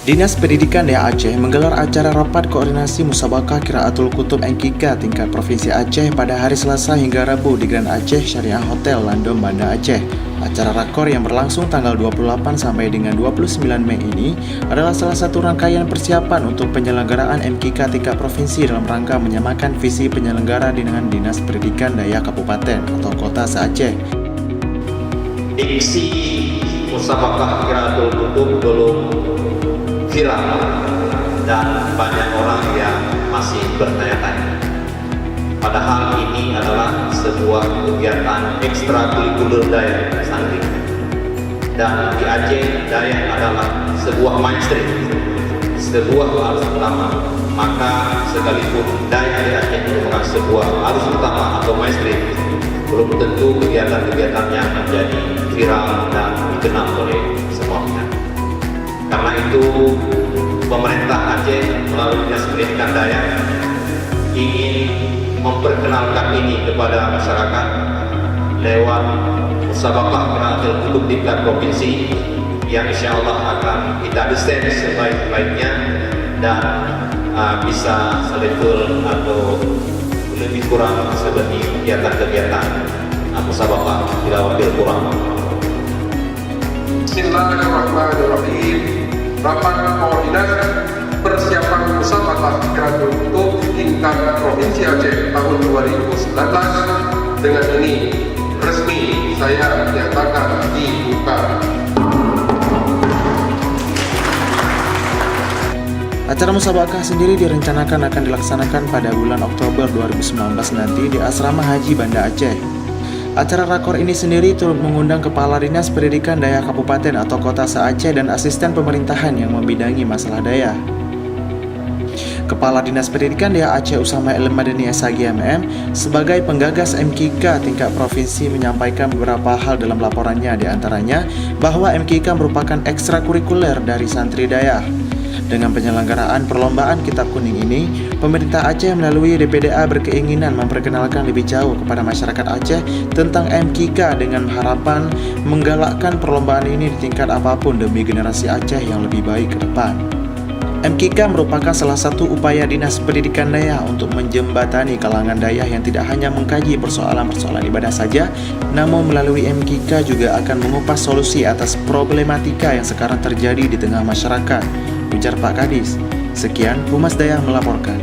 Dinas Pendidikan Daerah Aceh menggelar acara rapat koordinasi musabakah Qiraatul Kutub MQK tingkat Provinsi Aceh pada hari Selasa hingga Rabu di Grand Aceh Syariah Hotel Landom Banda Aceh. Acara rakor yang berlangsung tanggal 28 sampai dengan 29 Mei ini adalah salah satu rangkaian persiapan untuk penyelenggaraan MQK tingkat provinsi dalam rangka menyamakan visi penyelenggara dengan Dinas Pendidikan Daerah Kabupaten atau Kota se-Aceh. Diksi musabakah Qiraatul Kutub belum viral dan banyak orang yang masih bertanya-tanya. Padahal ini adalah sebuah kegiatan ekstrakurikuler Dayak santri. Dan di Aceh, Dayak adalah sebuah mainstream, sebuah arus utama. Maka sekalipun Dayak di Aceh merupakan sebuah arus utama atau mainstream, belum tentu kegiatan-kegiatannya menjadi viral dan dikenal oleh semua pihak. Karena itu, pemerintah Aceh melalui Dinas Pendidikan Dayak ingin memperkenalkan ini kepada masyarakat lewat musabakah Qiraatul Kutub tingkat provinsi yang insya Allah akan kita desain sebaik-baiknya dan bisa selevel atau lebih kurang seperti kegiatan-kegiatan musabakah tilawatil Quran. Bismillahirrahmanirrahim. Rapat koordinasi persiapan musabakah Qiraatul Kutub tingkat Provinsi Aceh tahun 2019 dengan ini resmi saya nyatakan dibuka. Acara musabakah sendiri direncanakan akan dilaksanakan pada bulan Oktober 2019 nanti di Asrama Haji Banda Aceh. Acara rakor ini sendiri turut mengundang Kepala Dinas Pendidikan Daerah Kabupaten atau Kota se-Aceh dan asisten pemerintahan yang membidangi masalah daerah. Kepala Dinas Pendidikan Daerah Aceh Usama El Madani SAG MM sebagai penggagas MQK tingkat provinsi menyampaikan beberapa hal dalam laporannya, diantaranya bahwa MQK merupakan ekstrakurikuler dari santri daerah. Dengan penyelenggaraan perlombaan Kitab Kuning ini, pemerintah Aceh melalui DPDA berkeinginan memperkenalkan lebih jauh kepada masyarakat Aceh tentang MQK dengan harapan menggalakkan perlombaan ini di tingkat apapun demi generasi Aceh yang lebih baik ke depan. MQK merupakan salah satu upaya Dinas Pendidikan Dayak untuk menjembatani kalangan dayak yang tidak hanya mengkaji persoalan-persoalan ibadah saja, namun melalui MQK juga akan mengupas solusi atas problematika yang sekarang terjadi di tengah masyarakat, ujar Pak Kadis. Sekian, Humas Dayak melaporkan.